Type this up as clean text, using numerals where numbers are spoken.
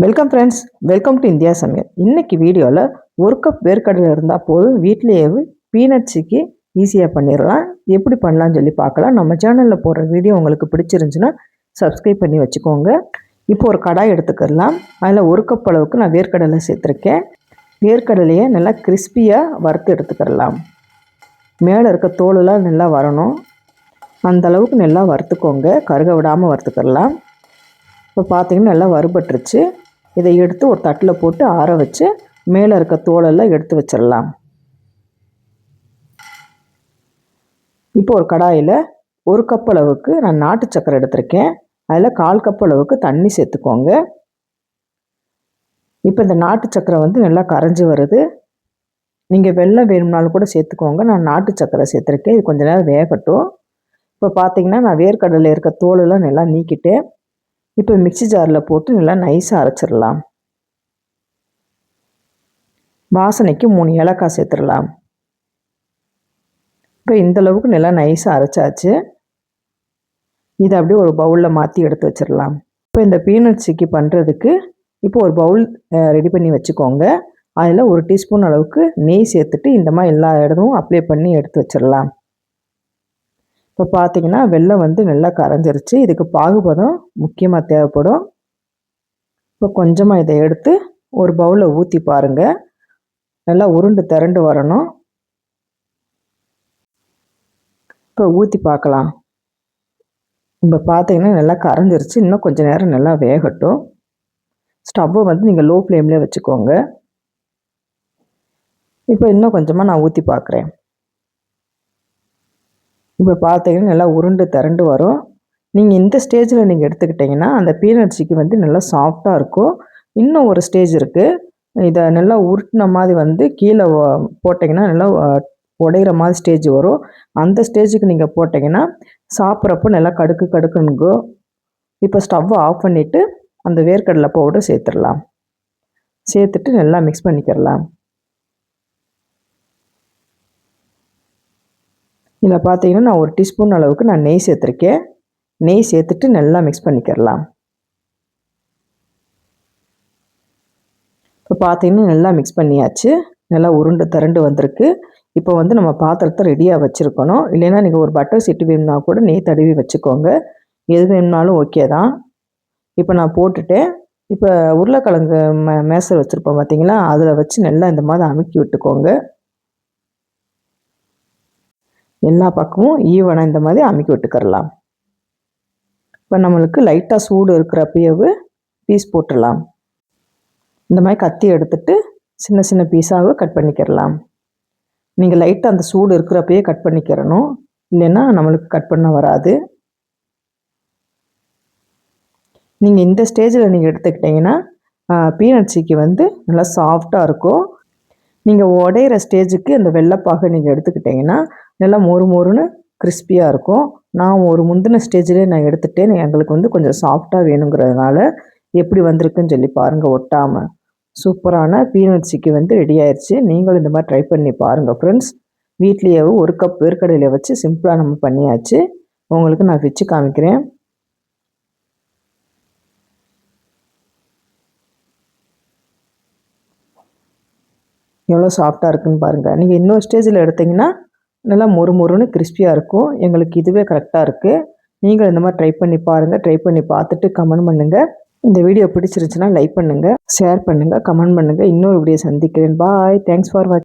Welcome friends, welcome to India சமையல். இன்னைக்கு வீடியோவில் ஒரு கப் வேர்க்கடலை இருந்தால் போதும் வீட்டிலேயே பீனட் சிக்கி ஈஸியாக பண்ணிடலாம். எப்படி பண்ணலான்னு சொல்லி பார்க்கலாம். நம்ம சேனலில் போடுற வீடியோ உங்களுக்கு பிடிச்சிருந்துச்சுன்னா சப்ஸ்கிரைப் பண்ணி வச்சுக்கோங்க. இப்போ ஒரு கடாய் எடுத்துக்கலாம். அதில் ஒரு கப் அளவுக்கு நான் வேர்க்கடலை சேர்த்துருக்கேன். வேர்க்கடலையை நல்லா கிறிஸ்பியாக வறுத்து எடுத்துக்கிடலாம். மேலே இருக்க தோலெல்லாம் நல்லா வரணும். அந்த அளவுக்கு நல்லா வறுத்துக்கோங்க, கருக விடாமல் வறுத்துக்கிடலாம். இப்போ பார்த்தீங்கன்னா நல்லா வறுபட்டுருச்சு. இதை எடுத்து ஒரு தட்டில் போட்டு ஆற வச்சு மேலே இருக்க தோலெல்லாம் எடுத்து வச்சிடலாம். இப்போ ஒரு கடாயில் ஒரு கப் அளவுக்கு நான் நாட்டு சக்கரை எடுத்திருக்கேன். அதில் 1/4 கப் அளவுக்கு தண்ணி சேர்த்துக்கோங்க. இப்போ இந்த நாட்டு சக்கரை நல்லா கரைஞ்சி வருது. நீங்கள் வெல்லம் வேணும்னாலும் கூட சேர்த்துக்கோங்க. நான் நாட்டு சக்கரை சேர்த்துருக்கேன். இது கொஞ்சம் நேரம் வேகட்டும். இப்போ பார்த்தீங்கன்னா நான் வேர்க்கடலையில் இருக்க தோலெல்லாம் நல்லா நீக்கிட்டேன். இப்போ மிக்ஸி ஜாரில் போட்டு நல்லா நைஸாக அரைச்சிடலாம். வாசனைக்கு 3 ஏலக்காய் சேர்த்துடலாம். இப்போ இந்தளவுக்கு நல்லா நைஸாக அரைச்சாச்சு. இதை அப்படியே ஒரு பவுலில் மாற்றி எடுத்து வச்சிடலாம். இப்போ இந்த பீனட் சிக்கி பண்ணுறதுக்கு இப்போ ஒரு பவுல் ரெடி பண்ணி வச்சுக்கோங்க. அதில் 1 டீஸ்பூன் அளவுக்கு நெய் சேர்த்துட்டு இந்த மாதிரி எல்லா இடமும் அப்ளை பண்ணி எடுத்து வச்சிடலாம். இப்போ பார்த்தீங்கன்னா வெல்லம் நல்லா கரைஞ்சிருச்சு. இதுக்கு பாகுபதம் முக்கியமாக தேவைப்படும். இப்போ கொஞ்சமாக இதை எடுத்து ஒரு பவுலில் ஊற்றி பாருங்கள். நல்லா உருண்டு திரண்டு வரணும். இப்போ ஊற்றி பார்க்கலாம். இப்போ பார்த்தீங்கன்னா நல்லா கரைஞ்சிருச்சு. இன்னும் கொஞ்சம் நேரம் நல்லா வேகட்டும். ஸ்டவ்வை நீங்கள் லோ ஃப்ளேம்லேயே வச்சுக்கோங்க. இப்போ இன்னும் கொஞ்சமாக நான் ஊற்றி பார்க்குறேன். இப்போ பார்த்தீங்கன்னா நல்லா உருண்டு திரண்டு வரும். நீங்கள் இந்த ஸ்டேஜில் நீங்கள் எடுத்துக்கிட்டிங்கன்னா அந்த பீனட் சிக்கி நல்லா சாஃப்டாக இருக்கும். இன்னும் ஒரு ஸ்டேஜ் இருக்குது. இதை நல்லா உருட்டின மாதிரி கீழே போட்டிங்கன்னா நல்லா உடையிற மாதிரி ஸ்டேஜ் வரும். அந்த ஸ்டேஜுக்கு நீங்கள் போட்டிங்கன்னா சாப்பிட்றப்போ நல்லா கடுக்கு கடுக்குன்னுக்கும். இப்போ ஸ்டவ்வை ஆஃப் பண்ணிவிட்டு அந்த வேர்க்கடலை பவுடர் சேர்த்துடலாம். சேர்த்துட்டு நல்லா மிக்ஸ் பண்ணிக்கிடலாம். இதில் பார்த்தீங்கன்னா நான் 1 டீஸ்பூன் அளவுக்கு நான் நெய் சேர்த்துருக்கேன். நெய் சேர்த்துட்டு நல்லா மிக்ஸ் பண்ணிக்கிடலாம். இப்போ பார்த்தீங்கன்னா நல்லா மிக்ஸ் பண்ணியாச்சு. நல்லா உருண்டு திரண்டு வந்திருக்கு. இப்போ நம்ம பாத்திரத்தை ரெடியாக வச்சுருக்கணும். இல்லைன்னா நீங்கள் ஒரு பட்டர் சீட்டு வேணும்னா கூட நெய் தடவி வச்சுக்கோங்க. எது வேணும்னாலும் ஓகே தான். இப்போ நான் போட்டுட்டேன். இப்போ உருளைக்கிழங்கு மேசர் வச்சுருப்போம் பார்த்தீங்களா, அதில் வச்சு நல்லா இந்த மாதிரி அமுக்கி விட்டுக்கோங்க. எல்லா பக்கமும் ஈவனாக இந்த மாதிரி அமுக்கி விட்டுக்கிறலாம். இப்போ நம்மளுக்கு லைட்டாக சூடு இருக்கிறப்பயே பீஸ் போட்டுடலாம். இந்த மாதிரி கத்தி எடுத்துட்டு சின்ன சின்ன பீஸாக கட் பண்ணிக்கிறலாம். நீங்கள் லைட்டாக அந்த சூடு இருக்கிறப்பயே கட் பண்ணிக்கிறணும். இல்லைன்னா நம்மளுக்கு கட் பண்ண வராது. நீங்கள் இந்த ஸ்டேஜில் நீங்கள் எடுத்துக்கிட்டிங்கன்னா பீனட் சிக்கி நல்லா சாஃப்டாக இருக்கும். நீங்கள் உடையிற ஸ்டேஜுக்கு அந்த வெள்ளைப்பாகை நீங்கள் எடுத்துக்கிட்டிங்கன்னா நல்லா மொறு மொறுன்னு கிறிஸ்பியாக இருக்கும். நான் ஒரு முந்தின ஸ்டேஜிலே நான் எடுத்துகிட்டேன். எங்களுக்கு கொஞ்சம் சாஃப்டாக வேணுங்கிறதுனால எப்படி வந்திருக்குன்னு சொல்லி பாருங்கள் ஒட்டாமல். சூப்பரான பீனட் சிக்கி ரெடி ஆயிடுச்சு. நீங்களும் இந்த மாதிரி ட்ரை பண்ணி பாருங்கள் ஃப்ரெண்ட்ஸ். வீட்லேயே 1 கப் வேர்க்கடலையை வச்சு சிம்பிளாக நம்ம பண்ணியாச்சு. உங்களுக்கு நான் வச்சு காமிக்கிறேன். எவ்வளோ சாஃப்டாக இருக்குன்னு பாருங்கள். நீங்கள் இன்னொரு ஸ்டேஜில் எடுத்திங்கன்னா நல்லா மொறு மொறுன்னு கிறிஸ்பியாக இருக்கும். எங்களுக்கு இதுவே கரெக்டாக இருக்குது. நீங்கள் இந்த மாதிரி ட்ரை பண்ணி பாருங்கள். ட்ரை பண்ணி பார்த்துட்டு கமெண்ட் பண்ணுங்கள். இந்த வீடியோ பிடிச்சிருந்துச்சுன்னா லைக் பண்ணுங்கள், ஷேர் பண்ணுங்கள், கமெண்ட் பண்ணுங்கள். இன்னொரு வீடியோ சந்திக்கிறேன். பாய். தேங்க்ஸ் ஃபார் வாட்சிங்.